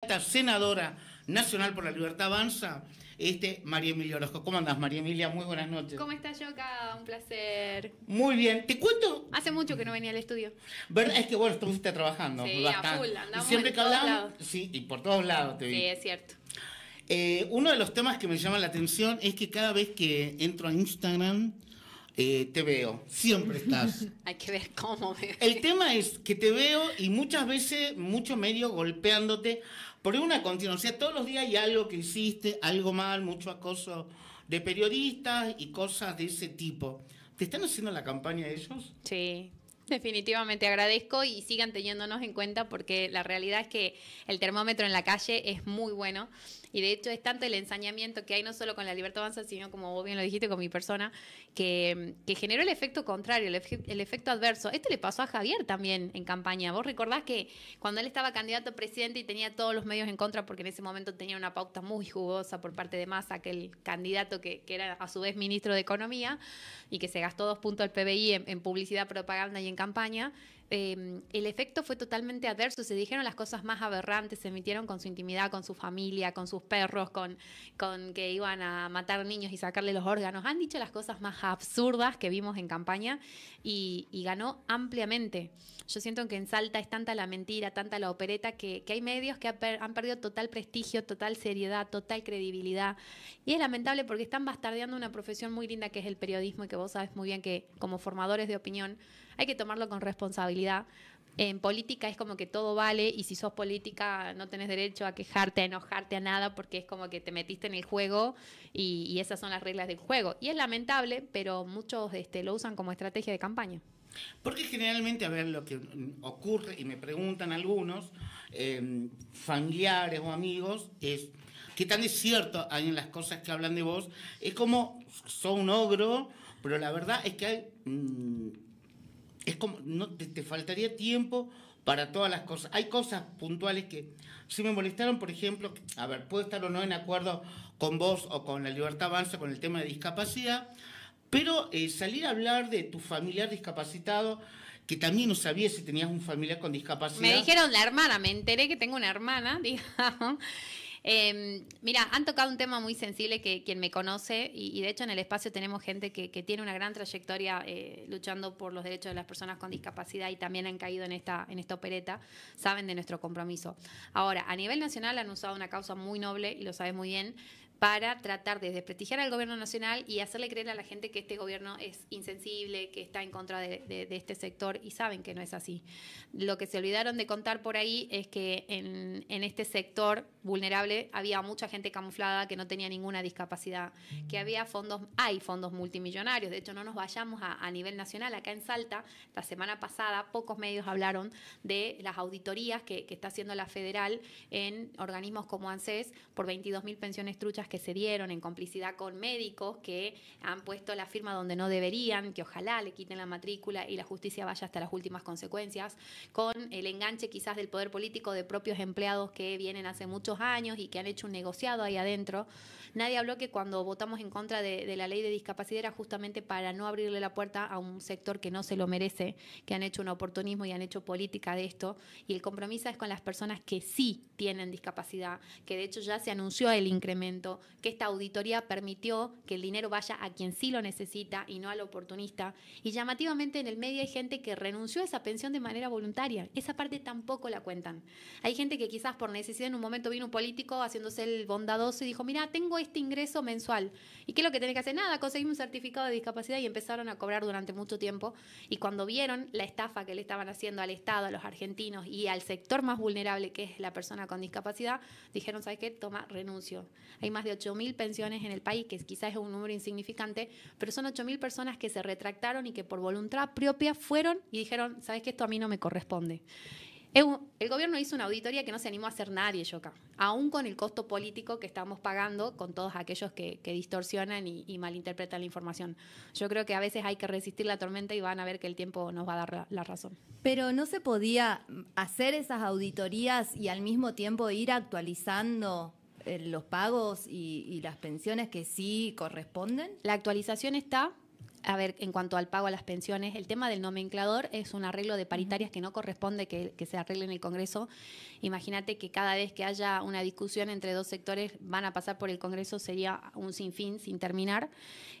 candidata senadora nacional por la Libertad Avanza, María Emilia Orozco. ¿Cómo andás, María Emilia? Muy buenas noches. ¿Cómo estás, Yoka? Un placer. Muy bien. Te cuento... Hace mucho que no venía al estudio. ¿Verdad? Es que bueno, estuviste trabajando. Sí, bastante. a full. Andamos y siempre en que todos hablamos, lados. sí, y por todos lados te vi. Sí, es cierto. Uno de los temas que me llama la atención es que cada vez que entro a Instagram te veo. Siempre estás. Hay que ver cómo me... El tema es que te veo y muchas veces, mucho medio golpeándote por una continuación. O sea, todos los días hay algo que hiciste, algo mal, mucho acoso de periodistas y cosas de ese tipo. ¿Te están haciendo la campaña ellos? Sí. Definitivamente agradezco y sigan teniéndonos en cuenta porque la realidad es que el termómetro en la calle es muy bueno y de hecho es tanto el ensañamiento que hay no solo con la Libertad Avanza, sino como vos bien lo dijiste con mi persona, que generó el efecto contrario, el efecto adverso. Esto le pasó a Javier también en campaña. Vos recordás que cuando él estaba candidato a presidente y tenía todos los medios en contra porque en ese momento tenía una pauta muy jugosa por parte de Massa, aquel candidato que era a su vez ministro de Economía y que se gastó 2 puntos del PBI en publicidad, propaganda y en campaña, el efecto fue totalmente adverso. Se dijeron las cosas más aberrantes, se emitieron con su intimidad, con su familia, con sus perros, con que iban a matar niños y sacarle los órganos. Han dicho las cosas más absurdas que vimos en campaña y ganó ampliamente. Yo siento que en Salta es tanta la mentira, tanta la opereta, que hay medios que han perdido total prestigio, total seriedad, total credibilidad. Y es lamentable porque están bastardeando una profesión muy linda que es el periodismo y que vos sabés muy bien que como formadores de opinión hay que tomarlo con responsabilidad. En política es como que todo vale y si sos política no tenés derecho a quejarte, a enojarte, a nada, porque es como que te metiste en el juego y esas son las reglas del juego. Y es lamentable, pero muchos lo usan como estrategia de campaña. Porque generalmente, a ver, lo que ocurre, y me preguntan algunos, familiares o amigos, es qué tan es cierto hay en las cosas que hablan de vos. Es como, sos un ogro, pero la verdad es que hay... es como, no te faltaría tiempo para todas las cosas. Hay cosas puntuales que sí me molestaron, por ejemplo, a ver, puedo estar o no en acuerdo con vos o con la Libertad Avanza con el tema de discapacidad, pero salir a hablar de tu familiar discapacitado, que también no sabía si tenías un familiar con discapacidad. Me dijeron la hermana, me enteré que tengo una hermana, digamos. Mira, han tocado un tema muy sensible que quien me conoce, y de hecho en el espacio tenemos gente que tiene una gran trayectoria luchando por los derechos de las personas con discapacidad y también han caído en esta opereta, saben de nuestro compromiso. Ahora, a nivel nacional han usado una causa muy noble, y lo sabes muy bien, para tratar de desprestigiar al gobierno nacional y hacerle creer a la gente que este gobierno es insensible, que está en contra de este sector, y saben que no es así. Lo que se olvidaron de contar por ahí es que en este sector vulnerable había mucha gente camuflada que no tenía ninguna discapacidad, que hay fondos multimillonarios. De hecho, no nos vayamos a nivel nacional. Acá en Salta, la semana pasada, pocos medios hablaron de las auditorías que está haciendo la federal en organismos como ANSES por 22.000 pensiones truchas que se dieron en complicidad con médicos que han puesto la firma donde no deberían, que ojalá le quiten la matrícula y la justicia vaya hasta las últimas consecuencias, con el enganche quizás del poder político de propios empleados que vienen hace muchos años y que han hecho un negociado ahí adentro. Nadie habló que cuando votamos en contra de la ley de discapacidad era justamente para no abrirle la puerta a un sector que no se lo merece, que han hecho un oportunismo y han hecho política de esto, y el compromiso es con las personas que sí tienen discapacidad, que de hecho ya se anunció el incremento, que esta auditoría permitió que el dinero vaya a quien sí lo necesita y no al oportunista. Y llamativamente en el medio hay gente que renunció a esa pensión de manera voluntaria. Esa parte tampoco la cuentan. Hay gente que quizás por necesidad en un momento vino un político haciéndose el bondadoso y dijo, mira, tengo este ingreso mensual. ¿Y qué es lo que tenés que hacer? Nada, conseguimos un certificado de discapacidad y empezaron a cobrar durante mucho tiempo. Y cuando vieron la estafa que le estaban haciendo al Estado, a los argentinos y al sector más vulnerable, que es la persona con discapacidad, dijeron, ¿sabes qué? Toma, renuncio. Hay más de 8.000 pensiones en el país, que quizás es un número insignificante, pero son 8.000 personas que se retractaron y que por voluntad propia fueron y dijeron, ¿sabes qué? Esto a mí no me corresponde. El gobierno hizo una auditoría que no se animó a hacer nadie, Yoka, aún con el costo político que estamos pagando con todos aquellos que distorsionan y malinterpretan la información. Yo creo que a veces hay que resistir la tormenta y van a ver que el tiempo nos va a dar la razón. Pero ¿no se podía hacer esas auditorías y al mismo tiempo ir actualizando los pagos y las pensiones que sí corresponden? La actualización está. A ver, en cuanto al pago a las pensiones, el tema del nomenclador es un arreglo de paritarias que no corresponde que se arregle en el Congreso. Imagínate que cada vez que haya una discusión entre dos sectores van a pasar por el Congreso, sería un sinfín, sin terminar.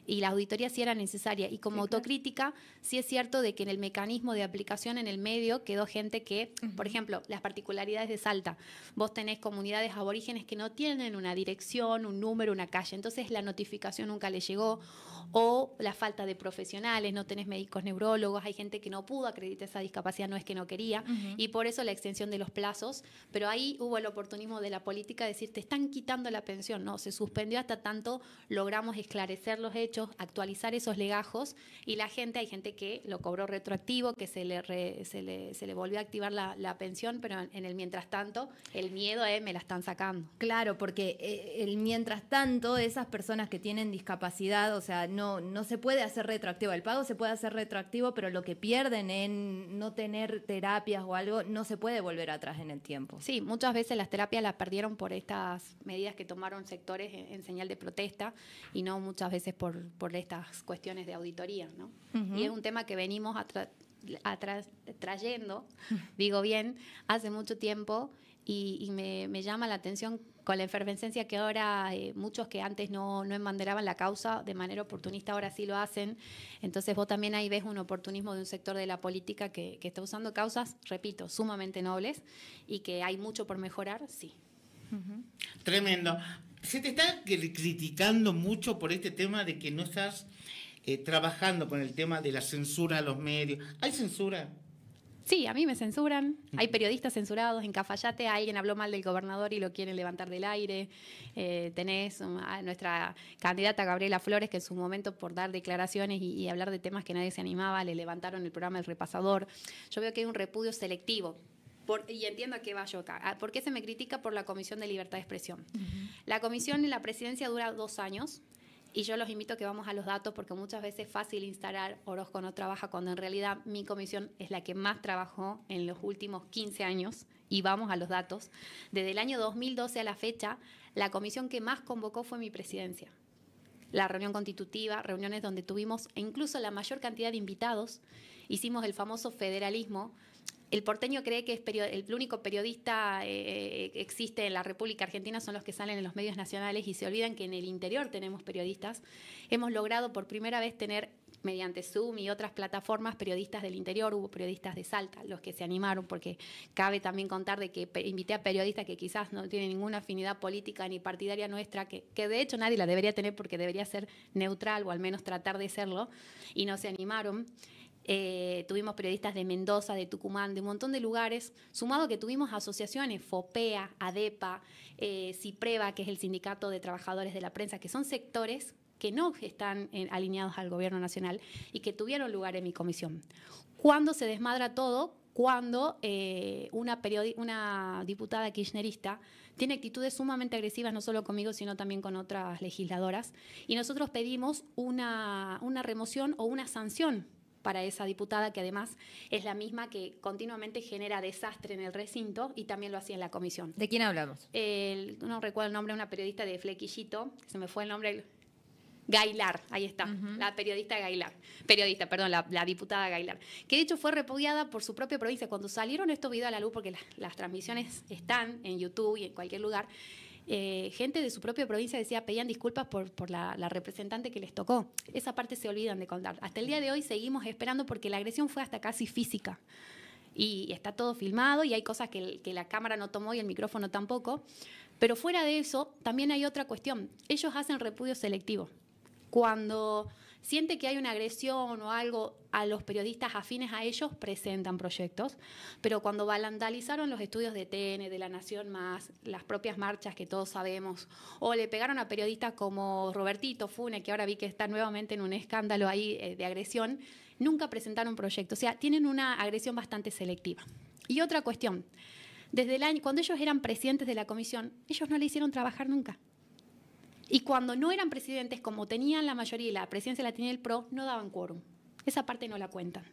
Y la auditoría sí era necesaria. Y como autocrítica, sí es cierto de que en el mecanismo de aplicación en el medio quedó gente que, por ejemplo, las particularidades de Salta. Vos tenés comunidades aborígenes que no tienen una dirección, un número, una calle. Entonces la notificación nunca les llegó. O la falta de profesionales, no tenés médicos neurólogos, hay gente que no pudo acreditar esa discapacidad, no es que no quería, y por eso la extensión de los plazos, pero ahí hubo el oportunismo de la política de decir, te están quitando la pensión, no, se suspendió hasta tanto logramos esclarecer los hechos, actualizar esos legajos, y la gente, hay gente que lo cobró retroactivo, que se le volvió a activar la pensión, pero en el mientras tanto, el miedo es, me la están sacando. Claro, porque el mientras tanto, esas personas que tienen discapacidad, o sea, no se puede hacer retroactivo. El pago se puede hacer retroactivo, pero lo que pierden en no tener terapias o algo, no se puede volver atrás en el tiempo. Sí, muchas veces las terapias las perdieron por estas medidas que tomaron sectores en señal de protesta y no muchas veces por estas cuestiones de auditoría, ¿no? Y es un tema que venimos trayendo, digo bien, hace mucho tiempo y me llama la atención con la efervescencia que ahora muchos que antes no embanderaban la causa de manera oportunista ahora sí lo hacen. Entonces vos también ahí ves un oportunismo de un sector de la política que está usando causas, repito, sumamente nobles y que hay mucho por mejorar, sí. Tremendo. Se te está criticando mucho por este tema de que no estás trabajando con el tema de la censura a los medios. ¿Hay censura? Sí, a mí me censuran. Hay periodistas censurados. En Cafayate alguien habló mal del gobernador y lo quieren levantar del aire. Tenés a nuestra candidata Gabriela Flores, que en su momento por dar declaraciones y hablar de temas que nadie se animaba, le levantaron el programa El Repasador. Yo veo que hay un repudio selectivo. Y entiendo a qué va yo acá. ¿Por qué se me critica? Por la Comisión de Libertad de Expresión. La comisión en la presidencia dura 2 años. Y yo los invito a que vamos a los datos porque muchas veces es fácil instalar Orozco no trabaja cuando en realidad mi comisión es la que más trabajó en los últimos 15 años y vamos a los datos. Desde el año 2012 a la fecha, la comisión que más convocó fue mi presidencia. La reunión constitutiva, reuniones donde tuvimos incluso la mayor cantidad de invitados, hicimos el famoso federalismo. El porteño cree que el único periodista existe en la República Argentina son los que salen en los medios nacionales y se olvidan que en el interior tenemos periodistas. Hemos logrado por primera vez tener, mediante Zoom y otras plataformas, periodistas del interior. Hubo periodistas de Salta, los que se animaron, porque cabe también contar de que invité a periodistas que quizás no tienen ninguna afinidad política ni partidaria nuestra, que de hecho nadie la debería tener porque debería ser neutral o al menos tratar de serlo, y no se animaron. Tuvimos periodistas de Mendoza, de Tucumán, de un montón de lugares, sumado que tuvimos asociaciones, FOPEA, ADEPA, CIPREVA, que es el Sindicato de Trabajadores de la Prensa, que son sectores que no están alineados al gobierno nacional y que tuvieron lugar en mi comisión. ¿Cuándo se desmadra todo? Cuando una diputada kirchnerista tiene actitudes sumamente agresivas, no solo conmigo, sino también con otras legisladoras, y nosotros pedimos una remoción o una sanción para esa diputada, que además es la misma que continuamente genera desastre en el recinto y también lo hacía en la comisión. ¿De quién hablamos? No recuerdo el nombre de una periodista de Flequillito, que se me fue el nombre, Gailar, ahí está, la la diputada Gailar, que de hecho fue repudiada por su propia provincia. Cuando salieron estos videos a la luz, porque las transmisiones están en YouTube y en cualquier lugar, gente de su propia provincia pedían disculpas por la representante que les tocó. Esa parte se olvidan de contar. Hasta el día de hoy seguimos esperando porque la agresión fue hasta casi física. Y está todo filmado y hay cosas que la cámara no tomó y el micrófono tampoco. Pero fuera de eso, también hay otra cuestión. Ellos hacen repudio selectivo. Cuando siente que hay una agresión o algo, a los periodistas afines a ellos presentan proyectos, pero cuando vandalizaron los estudios de TN, de La Nación Más, las propias marchas que todos sabemos, o le pegaron a periodistas como Robertito Funes, que ahora vi que está nuevamente en un escándalo ahí de agresión, nunca presentaron proyectos. O sea, tienen una agresión bastante selectiva. Y otra cuestión, cuando ellos eran presidentes de la comisión, ellos no le hicieron trabajar nunca. Y cuando no eran presidentes, como tenían la mayoría y la presidencia la tenía el PRO, no daban quórum. Esa parte no la cuentan.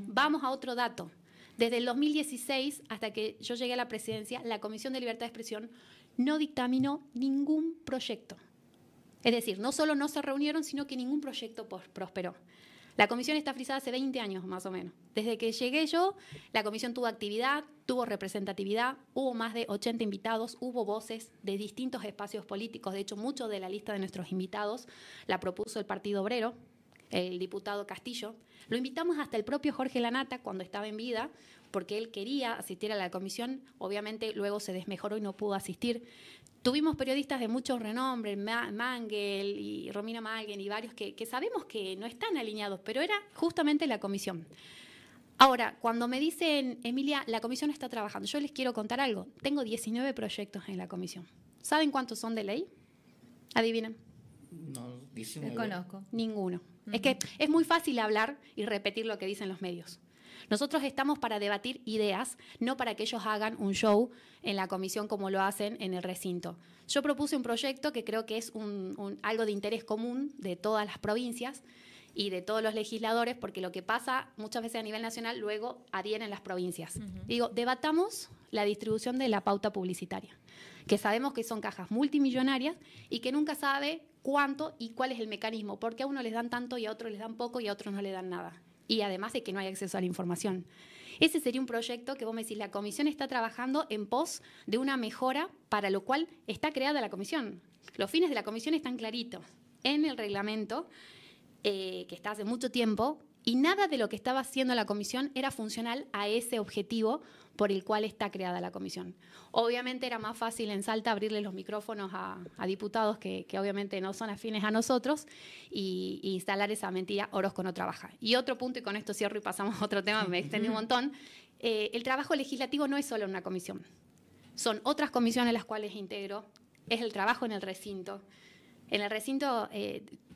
Vamos a otro dato. Desde el 2016 hasta que yo llegué a la presidencia, la Comisión de Libertad de Expresión no dictaminó ningún proyecto. Es decir, no solo no se reunieron, sino que ningún proyecto prosperó. La comisión está frisada hace 20 años, más o menos. Desde que llegué yo, la comisión tuvo actividad, tuvo representatividad, hubo más de 80 invitados, hubo voces de distintos espacios políticos. De hecho, mucho de la lista de nuestros invitados la propuso el Partido Obrero, el diputado Castillo. Lo invitamos hasta el propio Jorge Lanata cuando estaba en vida, porque él quería asistir a la comisión. Obviamente, luego se desmejoró y no pudo asistir. Tuvimos periodistas de mucho renombre, Mangel y Romina Malgen y varios que sabemos que no están alineados, pero era justamente la comisión. Ahora, cuando me dicen, Emilia, la comisión está trabajando, yo les quiero contar algo. Tengo 19 proyectos en la comisión. ¿Saben cuántos son de ley? Adivinen. No, 19. Conozco. Ninguno. Es que es muy fácil hablar y repetir lo que dicen los medios. Nosotros estamos para debatir ideas, no para que ellos hagan un show en la comisión como lo hacen en el recinto. Yo propuse un proyecto que creo que es algo de interés común de todas las provincias y de todos los legisladores, porque lo que pasa muchas veces a nivel nacional luego adhieren las provincias. Digo, debatamos la distribución de la pauta publicitaria, que sabemos que son cajas multimillonarias y que nunca sabe cuánto y cuál es el mecanismo, porque a uno les dan tanto y a otros les dan poco y a otros no le dan nada. Y además de que no hay acceso a la información. Ese sería un proyecto que vos me decís, la comisión está trabajando en pos de una mejora para lo cual está creada la comisión. Los fines de la comisión están claritos en el reglamento, que está hace mucho tiempo, y nada de lo que estaba haciendo la comisión era funcional a ese objetivo por el cual está creada la comisión. Obviamente era más fácil en Salta abrirle los micrófonos a diputados que obviamente no son afines a nosotros y instalar esa mentira, Orozco no trabaja. Y otro punto, y con esto cierro y pasamos a otro tema, me extendí un montón, el trabajo legislativo no es solo una comisión, son otras comisiones las cuales integro, es el trabajo en el recinto. En el recinto,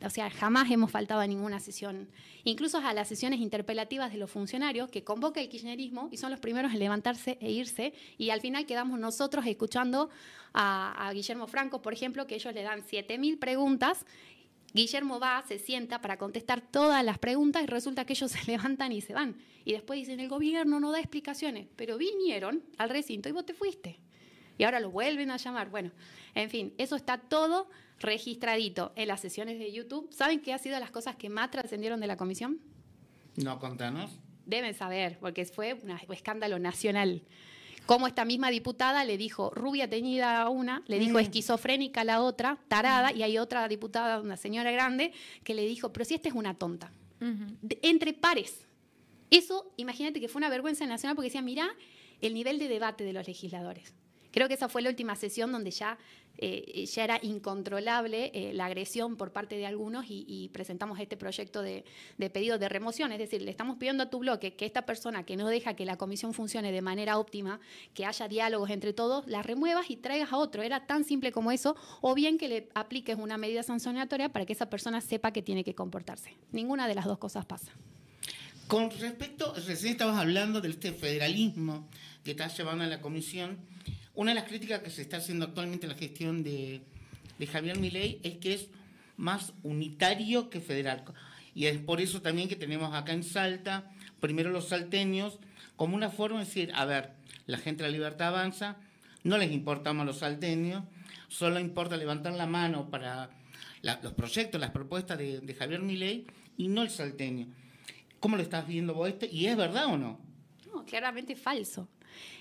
o sea, jamás hemos faltado a ninguna sesión, incluso a las sesiones interpelativas de los funcionarios que convoca el kirchnerismo y son los primeros en levantarse e irse, y al final quedamos nosotros escuchando a Guillermo Franco, por ejemplo, que ellos le dan 7.000 preguntas. Guillermo va, se sienta para contestar todas las preguntas y resulta que ellos se levantan y se van. Y después dicen, el gobierno no da explicaciones, pero vinieron al recinto y vos te fuiste. Y ahora lo vuelven a llamar. Bueno, en fin, eso está todo registradito en las sesiones de YouTube. ¿Saben qué ha sido las cosas que más trascendieron de la comisión? No, contanos. Deben saber, porque fue un escándalo nacional. Como esta misma diputada le dijo rubia teñida a una, le dijo esquizofrénica a la otra, tarada, y hay otra diputada, una señora grande, que le dijo, pero si esta es una tonta. Entre pares. Eso, imagínate que fue una vergüenza nacional porque decía, mirá el nivel de debate de los legisladores. Creo que esa fue la última sesión donde ya era incontrolable la agresión por parte de algunos y presentamos este proyecto de pedido de remoción. Es decir, le estamos pidiendo a tu bloque que esta persona que no deja que la comisión funcione de manera óptima, que haya diálogos entre todos, la remuevas y traigas a otro. Era tan simple como eso, o bien que le apliques una medida sancionatoria para que esa persona sepa que tiene que comportarse. Ninguna de las dos cosas pasa. Con respecto, recién estabas hablando de este federalismo que estás llevando a la comisión. Una de las críticas que se está haciendo actualmente en la gestión de Javier Milei es que es más unitario que federal. Y es por eso también que tenemos acá en Salta, primero los salteños, como una forma de decir, a ver, la gente de la Libertad Avanza, no les importamos a los salteños, solo importa levantar la mano para los proyectos, las propuestas de Javier Milei y no el salteño. ¿Cómo lo estás viendo vos esto? ¿Y es verdad o no? No, claramente es falso.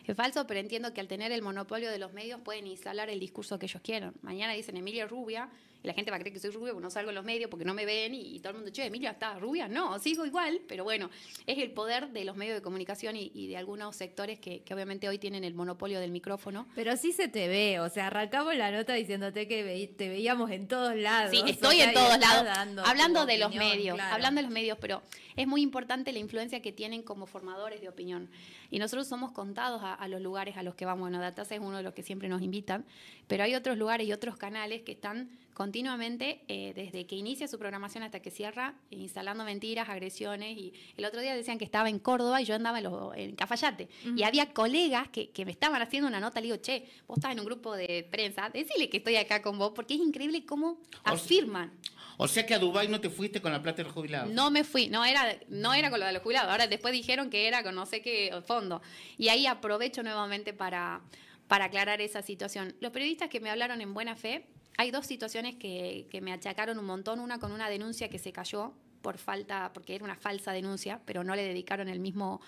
Es falso, pero entiendo que al tener el monopolio de los medios pueden instalar el discurso que ellos quieran. Mañana dicen Emilia es rubia y la gente va a creer que soy rubia porque no salgo en los medios, porque no me ven y todo el mundo, che, Emilia está rubia. No, sigo igual, pero bueno, es el poder de los medios de comunicación y de algunos sectores que obviamente hoy tienen el monopolio del micrófono. Pero sí se te ve, o sea, arrancamos la nota diciéndote que te veíamos en todos lados. Sí, estoy en todos lados, hablando de los opinión, medios, claro. hablando de los medios, pero es muy importante la influencia que tienen como formadores de opinión. Y nosotros somos contados a los lugares a los que vamos. Bueno, Datasa es uno de los que siempre nos invitan, pero hay otros lugares y otros canales que están continuamente, desde que inicia su programación hasta que cierra, instalando mentiras, agresiones. Y el otro día decían que estaba en Córdoba y yo andaba en Cafayate. Y había colegas que me estaban haciendo una nota. Le digo, che, vos estás en un grupo de prensa, decile que estoy acá con vos, porque es increíble cómo afirman. O sea que a Dubái no te fuiste con la plata de los jubilados. No me fui, no era con lo de los jubilados. Ahora después dijeron que era con no sé qué fondo. Y ahí aprovecho nuevamente para aclarar esa situación. Los periodistas que me hablaron en buena fe, hay dos situaciones que me achacaron un montón. Una con una denuncia que se cayó por falta, porque era una falsa denuncia, pero no le dedicaron el mismo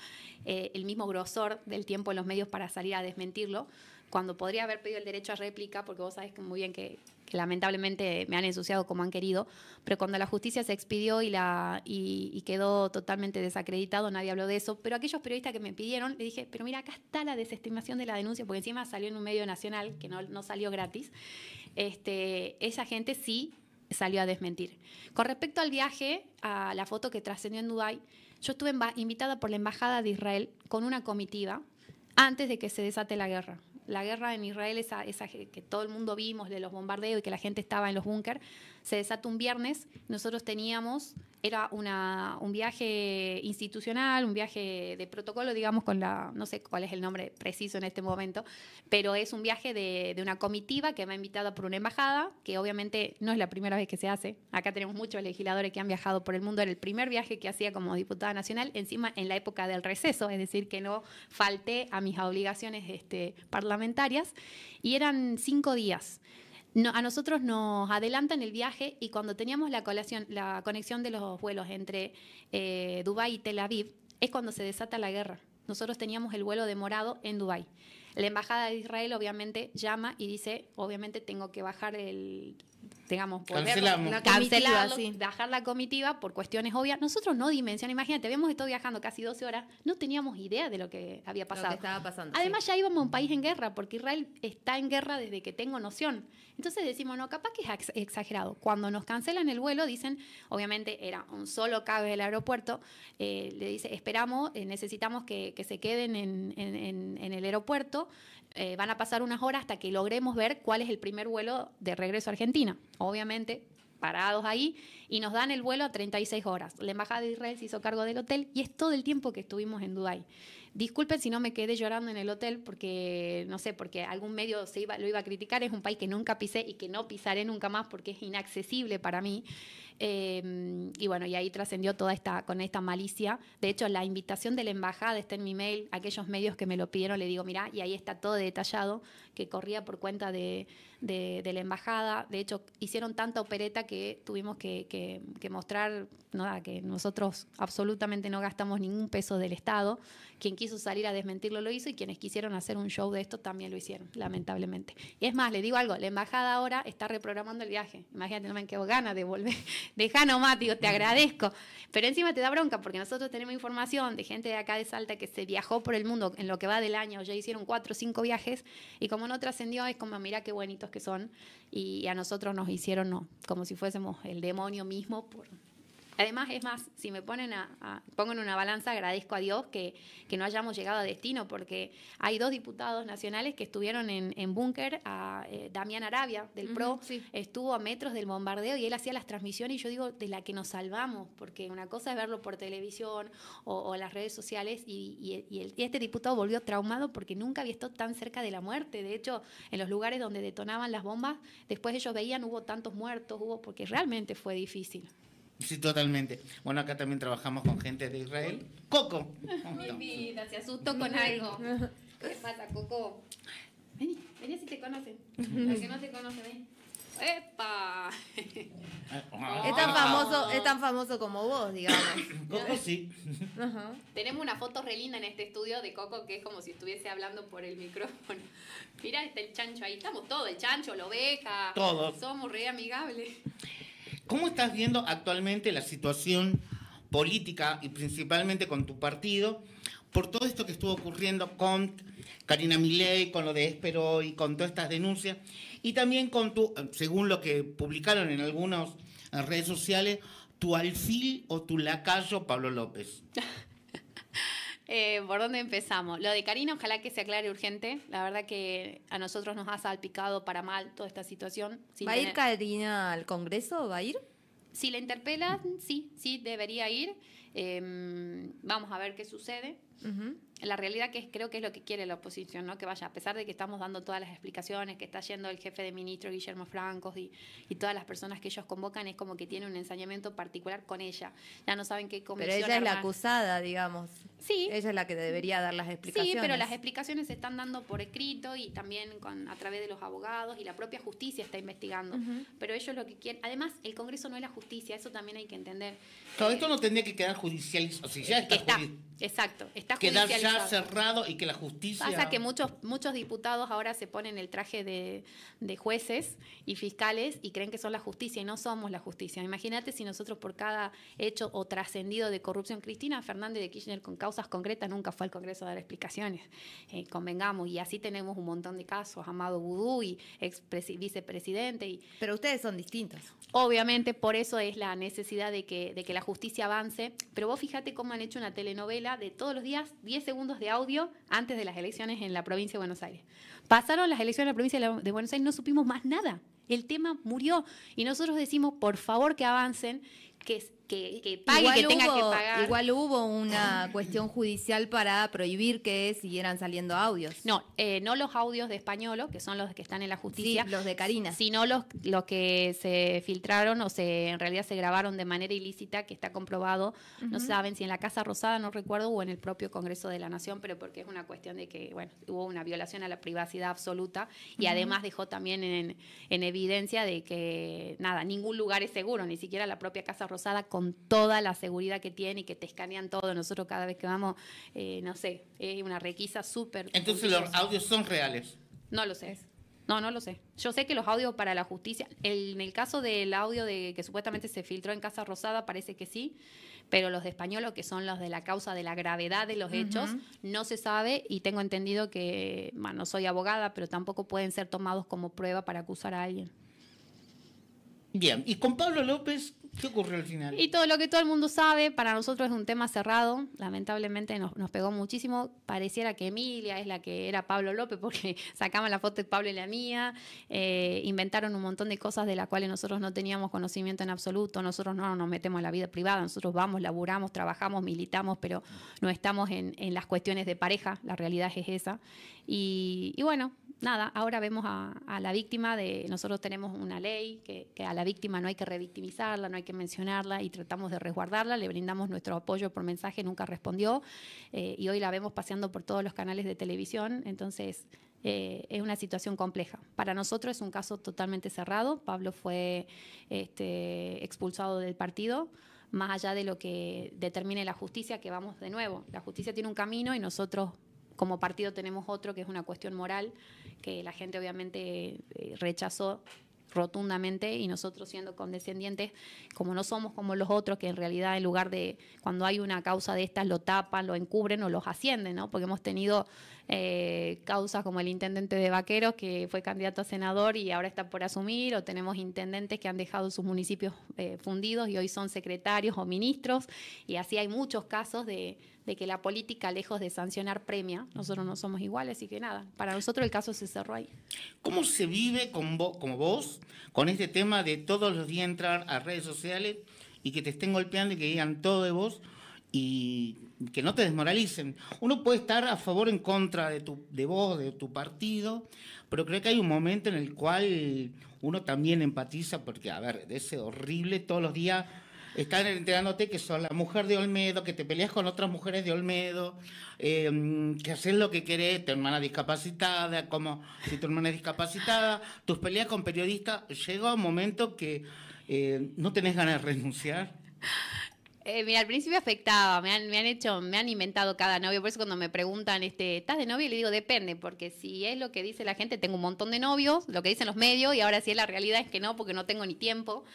grosor del tiempo en los medios para salir a desmentirlo, cuando podría haber pedido el derecho a réplica, porque vos sabés que muy bien que lamentablemente me han ensuciado como han querido, pero cuando la justicia se expidió y quedó totalmente desacreditado, nadie habló de eso, pero aquellos periodistas que me pidieron, le dije, pero mira, acá está la desestimación de la denuncia, porque encima salió en un medio nacional, que no salió gratis, esa gente sí salió a desmentir. Con respecto al viaje, a la foto que trascendió en Dubái, yo estuve invitada por la Embajada de Israel con una comitiva antes de que se desate la guerra. La guerra en Israel, esa que todo el mundo vimos de los bombardeos y que la gente estaba en los búnker, se desata un viernes. Nosotros teníamos, era un viaje institucional, un viaje de protocolo, digamos, no sé cuál es el nombre preciso en este momento, pero es un viaje de una comitiva que va invitada por una embajada, que obviamente no es la primera vez que se hace. Acá tenemos muchos legisladores que han viajado por el mundo. Era el primer viaje que hacía como diputada nacional, encima en la época del receso, es decir, que no falté a mis obligaciones parlamentarias, y eran 5 días. A nosotros nos adelantan el viaje y cuando teníamos la conexión de los vuelos entre Dubái y Tel Aviv, es cuando se desata la guerra. Nosotros teníamos el vuelo demorado en Dubái. La Embajada de Israel obviamente llama y dice, obviamente tengo que bajar cancelarlo, sí, bajar la comitiva por cuestiones obvias. Nosotros no dimensionamos, imagínate, habíamos estado viajando casi 12 horas, no teníamos idea de lo que había pasado. Lo que estaba pasando. Además, ya íbamos a un país en guerra, porque Israel está en guerra desde que tengo noción. Entonces decimos, no, capaz que es exagerado. Cuando nos cancelan el vuelo, dicen, obviamente era un solo cable del aeropuerto, le dice, esperamos, necesitamos que se queden en el aeropuerto, van a pasar unas horas hasta que logremos ver cuál es el primer vuelo de regreso a Argentina. Obviamente, parados ahí, y nos dan el vuelo a 36 horas. La Embajada de Israel se hizo cargo del hotel y es todo el tiempo que estuvimos en Dubái. Disculpen si no me quedé llorando en el hotel porque, no sé, porque algún medio lo iba a criticar. Es un país que nunca pisé y que no pisaré nunca más porque es inaccesible para mí. Y bueno, y ahí trascendió con esta malicia. De hecho, la invitación de la embajada está en mi mail. Aquellos medios que me lo pidieron, le digo, mirá, y ahí está todo detallado, que corría por cuenta de la embajada. De hecho, hicieron tanta opereta que tuvimos que mostrar, nada, que nosotros absolutamente no gastamos ningún peso del Estado. Quien quiso salir a desmentirlo lo hizo, y quienes quisieron hacer un show de esto también lo hicieron, lamentablemente. Y es más, le digo algo, la embajada ahora está reprogramando el viaje. Imagínate, no me quedo ganas de volver. Dejá nomás, digo, te agradezco. Pero encima te da bronca, porque nosotros tenemos información de gente de acá de Salta que se viajó por el mundo en lo que va del año, ya hicieron 4 o 5 viajes, y como no trascendió, es como, mirá qué bonitos que son, y a nosotros nos hicieron, no, como si fuésemos el demonio mismo. Además, es más, si me pongo en una balanza, agradezco a Dios que no hayamos llegado a destino, porque hay 2 diputados nacionales que estuvieron en búnker. Damián Arabia, del PRO, sí, estuvo a metros del bombardeo y él hacía las transmisiones, y yo digo, de la que nos salvamos, porque una cosa es verlo por televisión o las redes sociales, y este diputado volvió traumado porque nunca había estado tan cerca de la muerte. De hecho, en los lugares donde detonaban las bombas, después ellos veían, hubo tantos muertos, porque realmente fue difícil. Sí, totalmente. Bueno, acá también trabajamos con gente de Israel. ¡Coco! Mi vida, se asustó con algo. ¿Qué pasa, Coco? Vení si te conocen. La que no te conoce, ven. ¡Epa! Es tan famoso como vos, digamos. Coco sí. Ajá. Tenemos una foto re linda en este estudio de Coco, que es como si estuviese hablando por el micrófono. Mirá, está el chancho ahí. Estamos todos, el chancho, la oveja. Todos. Somos re amigables. ¿Cómo estás viendo actualmente la situación política, y principalmente con tu partido, por todo esto que estuvo ocurriendo con Karina Milei, con lo de Espero y con todas estas denuncias, y también con según lo que publicaron en algunas redes sociales, tu alfil o tu lacayo Pablo López? ¿Por dónde empezamos? Lo de Karina, ojalá que se aclare urgente. La verdad que a nosotros nos ha salpicado para mal toda esta situación. ¿Va a ir Karina al Congreso? ¿Va a ir? Si la interpelan, sí, debería ir. Vamos a ver qué sucede. Ujú. La realidad que creo que es lo que quiere la oposición, ¿no? Que vaya, a pesar de que estamos dando todas las explicaciones, que está yendo el jefe de ministro Guillermo Francos y todas las personas que ellos convocan, es como que tiene un ensañamiento particular con ella. Ya no saben qué comisión Pero ella es la armar. acusada, digamos. Sí. Ella es la que debería dar las explicaciones. Sí, pero las explicaciones se están dando por escrito y también a través de los abogados, y la propia justicia está investigando. Pero ellos lo que quieren... Además, el Congreso no es la justicia, eso también hay que entender. Claro, esto no tendría que quedar judicializado. O sea, ya Que está, exacto, está quedar ya judicializado. cerrado y que la justicia... Pasa que muchos diputados ahora se ponen el traje de jueces y fiscales y creen que son la justicia, y no somos la justicia. Imagínate si nosotros por cada hecho o trascendido de corrupción, Cristina Fernández de Kirchner con causas concretas nunca fue al Congreso a dar explicaciones, convengamos, y así tenemos un montón de casos, Amado Vudú y vicepresidente. Pero ustedes son distintos. Obviamente, por eso es la necesidad de que la justicia avance. Pero vos fíjate cómo han hecho una telenovela de todos los días, 10 segundos de audio antes de las elecciones en la provincia de Buenos Aires. Pasaron las elecciones en la provincia de Buenos Aires, no supimos más nada. El tema murió. Y nosotros decimos, por favor, que avancen, que pague, Igual que tenga que hubo- pagar. Igual hubo una cuestión judicial para prohibir que siguieran saliendo audios. No, no los audios de Españolo, que son los que están en la justicia. Sí, los de Karina. Sino los que se filtraron o en realidad se grabaron de manera ilícita, que está comprobado. No saben si en la Casa Rosada, no recuerdo, o en el propio Congreso de la Nación, pero porque es una cuestión de que, bueno, hubo una violación a la privacidad absoluta, y además dejó también en evidencia de que, nada, ningún lugar es seguro, ni siquiera la propia Casa Rosada, con toda la seguridad que tiene y que te escanean todo. Nosotros cada vez que vamos, no sé, es una requisa súper... Entonces los audios son reales. No lo sé. No lo sé. Yo sé que los audios para la justicia, en el caso del audio que supuestamente se filtró en Casa Rosada, parece que sí, pero los de Españolo, que son los de la causa de la gravedad de los hechos, no se sabe, y tengo entendido que, bueno, no soy abogada, pero tampoco pueden ser tomados como prueba para acusar a alguien. Bien, y con Pablo López, ¿qué ocurrió al final? Y todo lo que todo el mundo sabe, para nosotros es un tema cerrado. Lamentablemente nos pegó muchísimo. Pareciera que Emilia es la que era Pablo López, porque sacaban la foto de Pablo y la mía. Inventaron un montón de cosas de las cuales nosotros no teníamos conocimiento en absoluto. Nosotros no nos metemos en la vida privada. Nosotros vamos, laburamos, trabajamos, militamos, pero no estamos en las cuestiones de pareja. La realidad es esa. Y bueno, nada, ahora vemos a la víctima nosotros tenemos una ley que a la víctima no hay que revictimizarla, no hay que mencionarla, y tratamos de resguardarla, le brindamos nuestro apoyo por mensaje, nunca respondió, y hoy la vemos paseando por todos los canales de televisión. Entonces es una situación compleja. Para nosotros es un caso totalmente cerrado. Pablo fue expulsado del partido, más allá de lo que determine la justicia, que vamos de nuevo. La justicia tiene un camino y nosotros como partido tenemos otro, que es una cuestión moral, que la gente obviamente rechazó rotundamente, y nosotros, siendo condescendientes, como no somos como los otros, que en realidad en lugar de, cuando hay una causa de estas, lo tapan, lo encubren o los ascienden, ¿no? Porque hemos tenido causas como el intendente de Vaqueros, que fue candidato a senador y ahora está por asumir, o tenemos intendentes que han dejado sus municipios fundidos y hoy son secretarios o ministros, y así hay muchos casos de que la política, lejos de sancionar, premia. Nosotros no somos iguales, así que nada, para nosotros el caso se cerró ahí. ¿Cómo se vive como vos con este tema de todos los días entrar a redes sociales y que te estén golpeando y que digan todo de vos y que no te desmoralicen? Uno puede estar a favor o en contra de vos, de tu partido, pero creo que hay un momento en el cual uno también empatiza, porque, a ver, es horrible todos los días estar enterándote que sos la mujer de Olmedo, que te peleas con otras mujeres de Olmedo, que haces lo que querés, tu hermana discapacitada, como si tu hermana es discapacitada, tus peleas con periodistas. Llega un momento que no tenés ganas de renunciar. Mira, al principio afectaba, me han inventado cada novio, por eso cuando me preguntan, ¿estás de novio? Le digo, depende, porque si es lo que dice la gente, tengo un montón de novios, lo que dicen los medios, y ahora sí la realidad es que no, porque no tengo ni tiempo.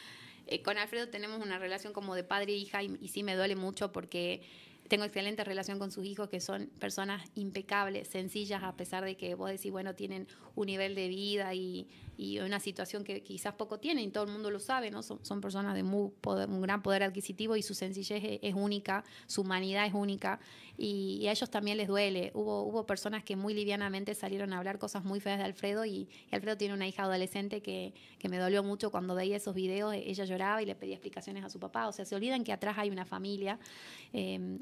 Con Alfredo tenemos una relación como de padre e hija, y sí me duele mucho porque tengo excelente relación con sus hijos, que son personas impecables, sencillas, a pesar de que vos decís, bueno, tienen un nivel de vida y y una situación que quizás poco tienen, y todo el mundo lo sabe, ¿no? Son personas de un gran poder adquisitivo y su sencillez es única, su humanidad es única, y a ellos también les duele. Hubo personas que muy livianamente salieron a hablar cosas muy feas de Alfredo, y Alfredo tiene una hija adolescente que me dolió mucho cuando veía esos videos. Ella lloraba y le pedía explicaciones a su papá. O sea, se olvidan que atrás hay una familia.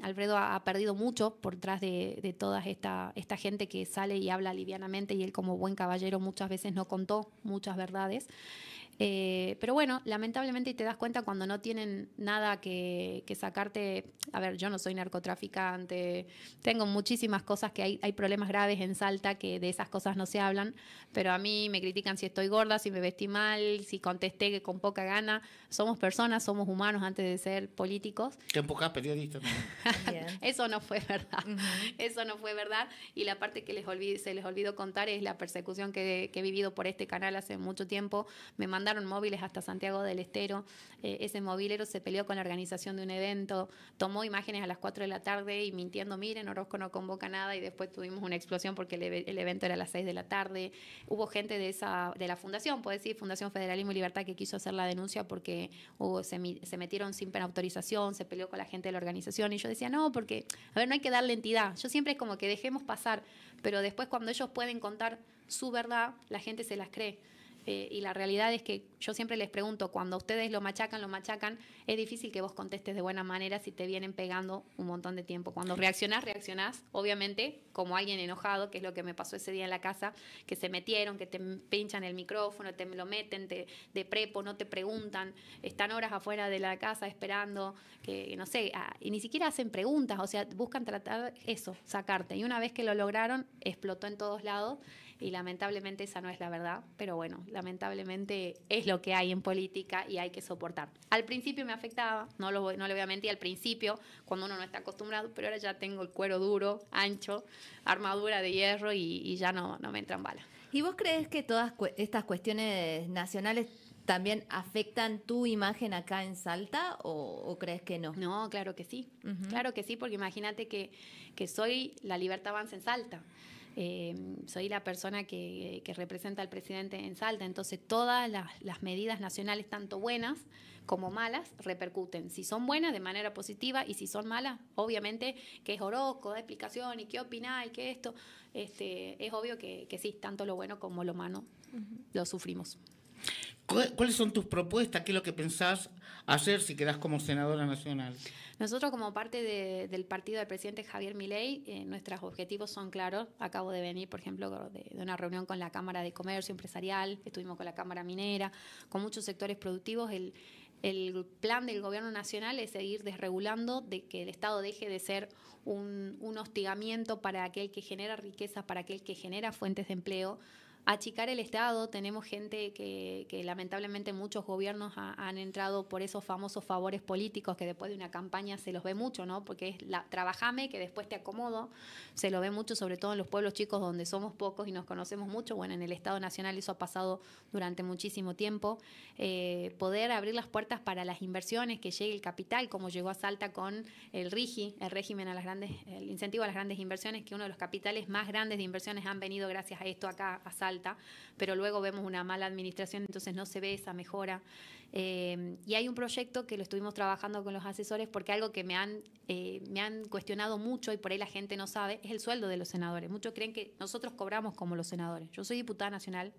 Alfredo ha perdido mucho por detrás de toda esta gente que sale y habla livianamente, y él, como buen caballero, muchas veces no contó muchas verdades. Pero bueno, lamentablemente te das cuenta cuando no tienen nada que sacarte. A ver, yo no soy narcotraficante, tengo muchísimas cosas, que hay problemas graves en Salta que de esas cosas no se hablan, pero a mí me critican si estoy gorda, si me vestí mal, si contesté con poca gana. Somos personas, somos humanos antes de ser políticos. Que enfocás periodistas también. Eso no fue verdad. Eso no fue verdad. Y la parte que se les olvidó contar es la persecución que he vivido por este canal hace mucho tiempo. Me mandaron móviles hasta Santiago del Estero. Ese movilero se peleó con la organización de un evento, tomó imágenes a las 4 de la tarde y mintiendo, miren, Orozco no convoca nada, y después tuvimos una explosión porque el evento era a las 6 de la tarde. Hubo gente de la fundación, puedo decir, Fundación Federalismo y Libertad, que quiso hacer la denuncia porque se metieron sin autorización, se peleó con la gente de la organización, y yo decía, no, porque, a ver, no hay que darle entidad. Yo siempre es como que dejemos pasar, pero después cuando ellos pueden contar su verdad, la gente se las cree. Y la realidad es que yo siempre les pregunto, cuando ustedes lo machacan, es difícil que vos contestes de buena manera si te vienen pegando un montón de tiempo. Cuando reaccionás, obviamente, como alguien enojado, que es lo que me pasó ese día en la casa, que se metieron, que te pinchan el micrófono, te lo meten de prepo, no te preguntan, están horas afuera de la casa esperando, que no sé, y ni siquiera hacen preguntas, o sea, buscan tratar eso, sacarte. Y una vez que lo lograron, explotó en todos lados. Y lamentablemente esa no es la verdad, pero bueno, lamentablemente es lo que hay en política y hay que soportar. Al principio me afectaba, no le voy a mentir, al principio, cuando uno no está acostumbrado, pero ahora ya tengo el cuero duro, ancho, armadura de hierro, y ya no me entran balas. ¿Y vos crees que todas estas cuestiones nacionales también afectan tu imagen acá en Salta, o crees que no? No, claro que sí, claro que sí, porque imagínate que soy la Libertad Avanza en Salta. Soy la persona que representa al presidente en Salta, entonces todas las medidas nacionales, tanto buenas como malas, repercuten. Si son buenas, de manera positiva, y si son malas, obviamente que es Orozco, da explicación, y qué opina, y qué esto, es obvio que sí, tanto lo bueno como lo malo lo sufrimos. ¿Cuáles son tus propuestas? ¿Qué es lo que pensás hacer si quedás como senadora nacional? Nosotros, como parte del partido del presidente Javier Milei, nuestros objetivos son claros. Acabo de venir, por ejemplo, de una reunión con la Cámara de Comercio Empresarial, estuvimos con la Cámara Minera, con muchos sectores productivos. El plan del gobierno nacional es seguir desregulando, de que el Estado deje de ser un hostigamiento para aquel que genera riqueza, para aquel que genera fuentes de empleo. Achicar el Estado. Tenemos gente que lamentablemente muchos gobiernos han entrado por esos famosos favores políticos, que después de una campaña se los ve mucho, ¿no? Porque es trabajame que después te acomodo. Se lo ve mucho, sobre todo en los pueblos chicos donde somos pocos y nos conocemos mucho. Bueno, en el Estado Nacional eso ha pasado durante muchísimo tiempo. Poder abrir las puertas para las inversiones, que llegue el capital, como llegó a Salta con el RIGI, el incentivo a las grandes inversiones, que uno de los capitales más grandes de inversiones han venido gracias a esto acá a Salta. Pero luego vemos una mala administración, entonces no se ve esa mejora. Y hay un proyecto que lo estuvimos trabajando con los asesores, porque algo que me han cuestionado mucho, y por ahí la gente no sabe, es el sueldo de los senadores. Muchos creen que nosotros cobramos como los senadores. Yo soy diputada nacional,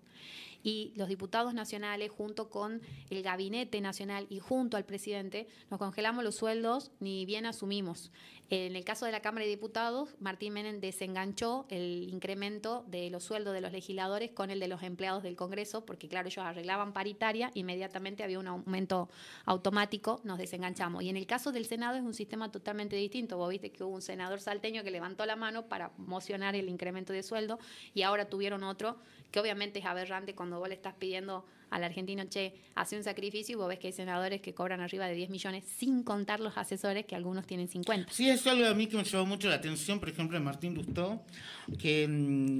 y los diputados nacionales, junto con el gabinete nacional y junto al presidente, nos congelamos los sueldos, ni bien asumimos. En el caso de la Cámara de Diputados, Martín Menem desenganchó el incremento de los sueldos de los legisladores con el de los empleados del Congreso, porque claro, ellos arreglaban paritaria, inmediatamente había un aumento automático, nos desenganchamos. Y en el caso del Senado es un sistema totalmente distinto. Vos viste que hubo un senador salteño que levantó la mano para mocionar el incremento de sueldo, y ahora tuvieron otro, que obviamente es aberrante cuando vos le estás pidiendo al argentino, che, hace un sacrificio, y vos ves que hay senadores que cobran arriba de 10 millones, sin contar los asesores, que algunos tienen 50. Sí, es algo a mí que me llamó mucho la atención, por ejemplo, de Martín Lustó, que...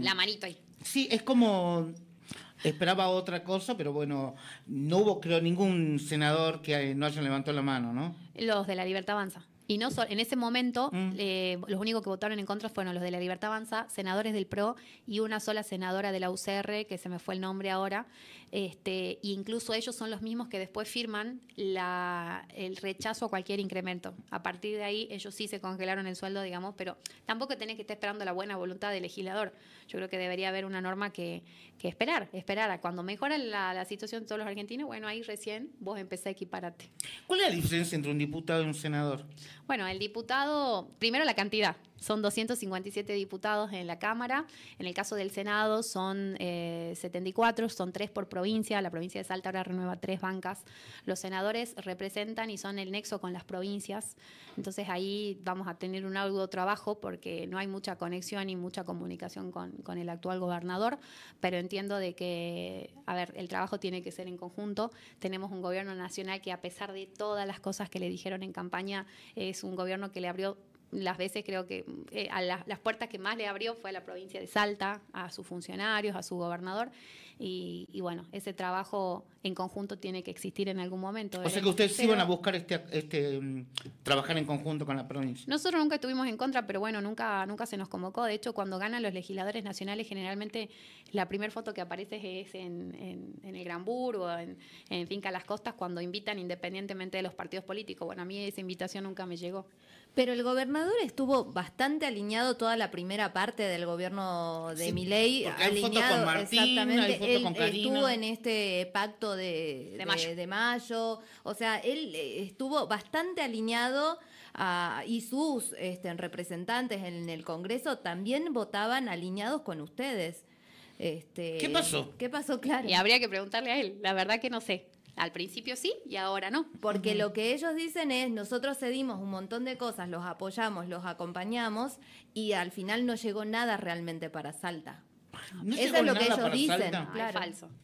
La manito ahí. Sí, es como... Esperaba otra cosa, pero bueno, no hubo, creo, ningún senador que no haya levantado la mano, ¿no? Los de la Libertad Avanza. Y no en ese momento, los únicos que votaron en contra fueron los de la Libertad Avanza, senadores del PRO y una sola senadora de la UCR, que se me fue el nombre ahora. Incluso ellos son los mismos que después firman el rechazo a cualquier incremento. A partir de ahí, ellos sí se congelaron el sueldo, digamos, pero tampoco tenés que estar esperando la buena voluntad del legislador. Yo creo que debería haber una norma que esperar a cuando mejora la situación de todos los argentinos, bueno, ahí recién vos empezás a equipararte. ¿Cuál es la diferencia entre un diputado y un senador? Bueno, el diputado, primero la cantidad. Son 257 diputados en la Cámara. En el caso del Senado son 74, son 3 por provincia. La provincia de Salta ahora renueva 3 bancas. Los senadores representan y son el nexo con las provincias. Entonces ahí vamos a tener un arduo trabajo porque no hay mucha conexión y mucha comunicación con el actual gobernador. Pero entiendo de que, a ver, el trabajo tiene que ser en conjunto. Tenemos un gobierno nacional que, a pesar de todas las cosas que le dijeron en campaña, es un gobierno que le abrió las veces, creo que a las puertas que más le abrió fue a la provincia de Salta, a sus funcionarios, a su gobernador, y bueno, ese trabajo en conjunto tiene que existir en algún momento. O sea que ustedes sí van a buscar trabajar en conjunto con la provincia. Nosotros nunca estuvimos en contra, pero bueno, nunca se nos convocó. De hecho, cuando ganan los legisladores nacionales, generalmente la primera foto que aparece es en el Gran Burgo, en Finca Las Costas, cuando invitan independientemente de los partidos políticos. Bueno, a mí esa invitación nunca me llegó. Pero el gobernador estuvo bastante alineado toda la primera parte del gobierno de Milei. Porque hay alineado, foto con Martín, exactamente. hay foto Él con Karina. estuvo en este pacto de mayo. O sea, él estuvo bastante alineado y sus representantes en el Congreso también votaban alineados con ustedes. ¿Qué pasó? ¿Qué pasó? Claro. Y habría que preguntarle a él. La verdad que no sé. Al principio sí y ahora no. Porque lo que ellos dicen es, nosotros cedimos un montón de cosas, los apoyamos, los acompañamos y al final no llegó nada realmente para Salta. ¿No Eso llegó es lo que nada ellos para dicen. Salta? No, Claro.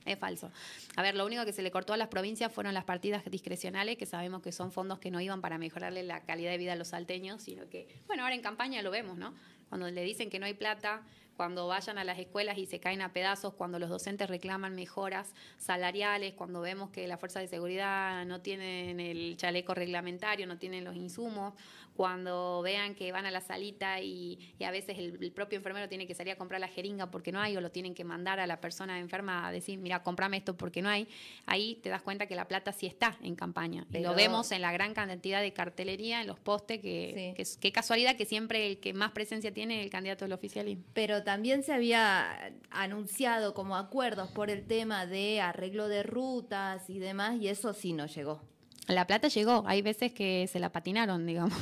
es falso. A ver, lo único que se le cortó a las provincias fueron las partidas discrecionales, que sabemos que son fondos que no iban para mejorarle la calidad de vida a los salteños, sino que, bueno, ahora en campaña lo vemos, ¿no? Cuando le dicen que no hay plata, cuando vayan a las escuelas y se caen a pedazos, cuando los docentes reclaman mejoras salariales, cuando vemos que las fuerzas de seguridad no tienen el chaleco reglamentario, no tienen los insumos, cuando vean que van a la salita y a veces el propio enfermero tiene que salir a comprar la jeringa porque no hay, o lo tienen que mandar a la persona enferma a decir, mira, comprame esto porque no hay, ahí te das cuenta que la plata sí está en campaña. Pero... y lo vemos en la gran cantidad de cartelería, en los postes, qué casualidad que siempre el que más presencia tiene es el candidato del oficialismo. Pero también se había anunciado como acuerdos por el tema de arreglo de rutas y demás, y eso sí no llegó. La plata llegó, hay veces que se la patinaron, digamos.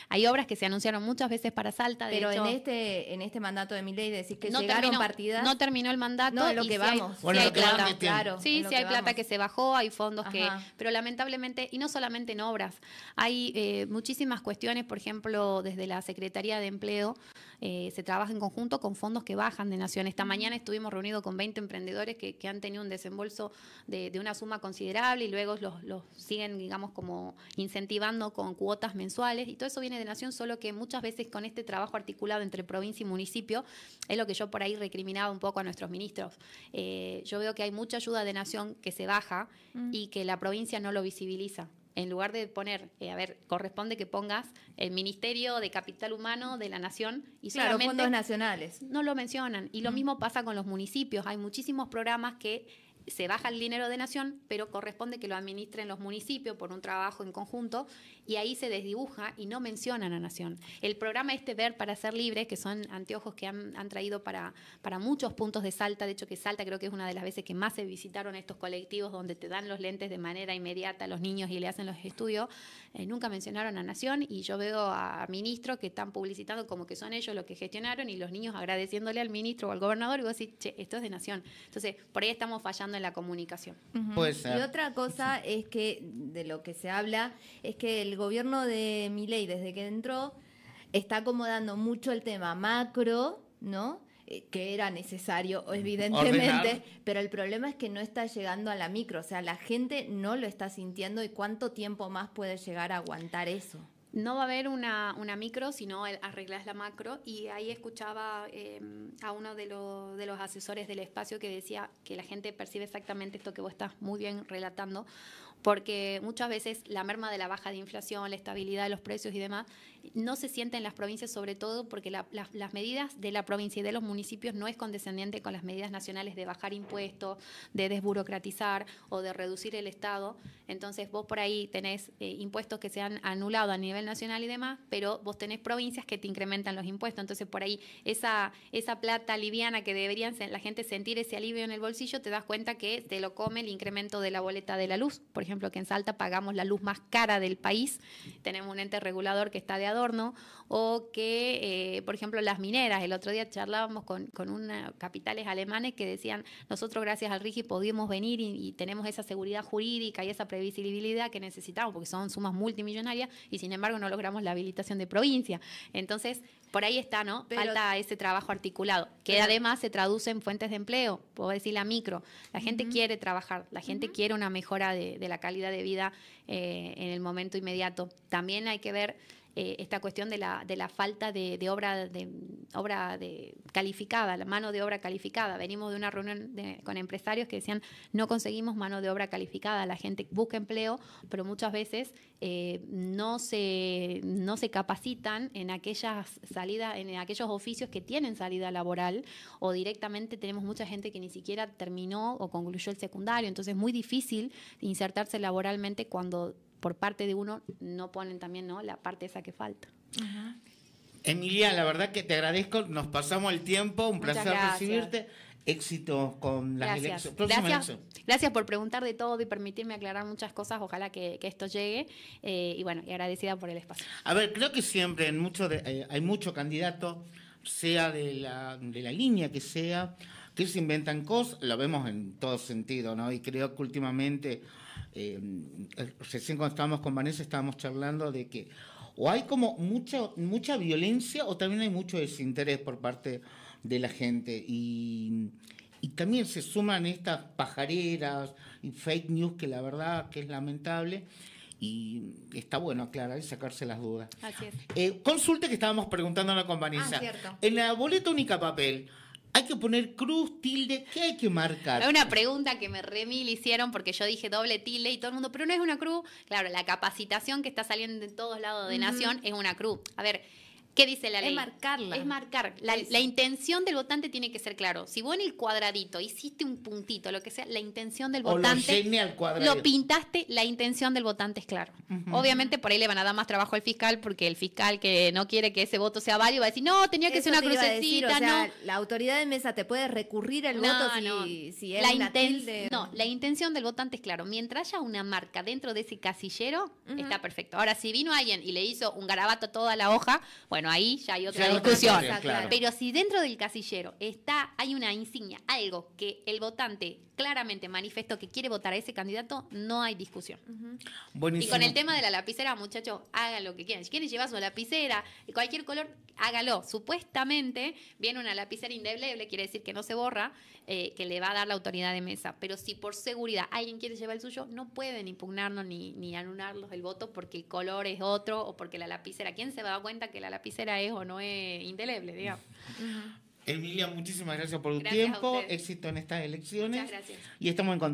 Hay obras que se anunciaron muchas veces para Salta. Pero hecho, en este mandato de Milei decís que no llegaron terminó, partidas. No terminó el mandato. No, es lo y que sí vamos. Bueno, sí lo hay que van plata. metiendo. Claro. Sí, es lo sí hay que plata vamos. que se bajó, hay fondos que... Ajá. Pero lamentablemente, y no solamente en obras, hay muchísimas cuestiones, por ejemplo, desde la Secretaría de Empleo, se trabaja en conjunto con fondos que bajan de Nación. Esta mañana estuvimos reunidos con 20 emprendedores que han tenido un desembolso de una suma considerable y luego los siguen, digamos, como incentivando con cuotas mensuales, y todo eso viene de Nación, solo que muchas veces con este trabajo articulado entre provincia y municipio, es lo que yo por ahí recriminaba un poco a nuestros ministros. Yo veo que hay mucha ayuda de Nación que se baja y que la provincia no lo visibiliza. En lugar de poner, corresponde que pongas el Ministerio de Capital Humano de la Nación y Claro, solamente fondos nacionales. no lo mencionan. Y lo mismo pasa con los municipios. Hay muchísimos programas que se baja el dinero de Nación, pero corresponde que lo administren los municipios por un trabajo en conjunto, y ahí se desdibuja y no mencionan a Nación. El programa Ver para Ser Libres, que son anteojos que han traído para muchos puntos de Salta, de hecho que Salta creo que es una de las veces que más se visitaron estos colectivos donde te dan los lentes de manera inmediata a los niños y le hacen los estudios, nunca mencionaron a Nación, y yo veo a ministros que están publicitando como que son ellos los que gestionaron y los niños agradeciéndole al ministro o al gobernador, y vos decís, che, esto es de Nación. Entonces, por ahí estamos fallando en la comunicación. Puede ser. Y otra cosa es que, de lo que se habla, es que el gobierno de Milei, desde que entró, está acomodando mucho el tema macro, ¿no? Que era necesario, evidentemente, Ordenar. pero el problema es que no está llegando a la micro, o sea, la gente no lo está sintiendo, y cuánto tiempo más puede llegar a aguantar eso. No va a haber una micro, sino arreglás la macro. Y ahí escuchaba a uno de los asesores del espacio que decía que la gente percibe exactamente esto que vos estás muy bien relatando, porque muchas veces la merma de la baja de inflación, la estabilidad de los precios y demás, no se siente en las provincias, sobre todo porque las medidas de la provincia y de los municipios no es condescendiente con las medidas nacionales de bajar impuestos, de desburocratizar o de reducir el Estado. Entonces vos por ahí tenés impuestos que se han anulado a nivel nacional y demás, pero vos tenés provincias que te incrementan los impuestos. Entonces por ahí esa plata liviana que deberían la gente sentir ese alivio en el bolsillo, te das cuenta que te lo come el incremento de la boleta de la luz. Por ejemplo, que en Salta pagamos la luz más cara del país, tenemos un ente regulador que está de adorno, o que, por ejemplo, las mineras. El otro día charlábamos con capitales alemanes que decían, nosotros gracias al RIGI pudimos venir y tenemos esa seguridad jurídica y esa previsibilidad que necesitamos, porque son sumas multimillonarias, y sin embargo no logramos la habilitación de provincia. Entonces, por ahí está, ¿no? Falta ese trabajo articulado, que además se traduce en fuentes de empleo. Puedo decir la micro. La gente quiere trabajar, la gente quiere una mejora de la calidad de vida en el momento inmediato. También hay que ver esta cuestión de la falta de obra calificada, la mano de obra calificada. Venimos de una reunión con empresarios que decían, no conseguimos mano de obra calificada, la gente busca empleo, pero muchas veces no se capacitan en aquellas salidas, en aquellos oficios que tienen salida laboral, o directamente tenemos mucha gente que ni siquiera terminó o concluyó el secundario. Entonces es muy difícil insertarse laboralmente cuando por parte de uno no ponen también, ¿no?, la parte esa que falta. Emilia, la verdad que te agradezco, nos pasamos el tiempo, un Muchas placer gracias. recibirte, éxito con las elecciones. Gracias por preguntar de todo y permitirme aclarar muchas cosas, ojalá que esto llegue, y bueno, y agradecida por el espacio. A ver, creo que siempre hay muchos candidatos, sea de la línea que sea, que se inventan cosas, lo vemos en todo sentido, ¿no? Y creo que últimamente, recién cuando estábamos con Vanessa estábamos charlando de que o hay como mucha violencia o también hay mucho desinterés por parte de la gente, y también se suman estas pajareras y fake news que la verdad que es lamentable, y está bueno aclarar y sacarse las dudas. Así es. Consulta que estábamos preguntándonos con Vanessa. Cierto. En la boleta única papel, ¿hay que poner cruz, tilde? ¿Qué hay que marcar? Es una pregunta que me remil hicieron porque yo dije doble tilde y todo el mundo, pero no es una cruz. Claro, la capacitación que está saliendo de todos lados de Nación es una cruz. A ver, ¿qué dice la ley? Es marcarla. Es marcar. La intención del votante tiene que ser claro. Si vos en el cuadradito hiciste un puntito, lo que sea, la intención del votante, O lo llené al cuadrado. lo pintaste, la intención del votante es claro. Obviamente por ahí le van a dar más trabajo al fiscal, porque el fiscal que no quiere que ese voto sea válido va a decir, no, tenía que ser una Eso te iba a decir, crucecita, o sea, no. la autoridad de mesa te puede recurrir el voto si es una tilde. No, la intención del votante es claro. Mientras haya una marca dentro de ese casillero, está perfecto. Ahora, si vino alguien y le hizo un garabato a toda la hoja, bueno, ahí ya hay otra Ya discusión. otra cosa, claro. Pero si dentro del casillero hay una insignia, algo que el votante claramente manifestó que quiere votar a ese candidato, no hay discusión. Y Buenísimo. con el tema de la lapicera, muchachos, hagan lo que quieran. Si quieren llevar su lapicera de cualquier color, hágalo. Supuestamente viene una lapicera indeleble, quiere decir que no se borra, que le va a dar la autoridad de mesa. Pero si por seguridad alguien quiere llevar el suyo, no pueden impugnarnos ni anularlos el voto porque el color es otro o porque la lapicera. ¿Quién se va a dar cuenta que la lapicera es o no es indeleble, digamos? Emilia, muchísimas gracias por tu Gracias a tiempo, ustedes. éxito en estas elecciones. Muchas gracias. Y estamos en contacto.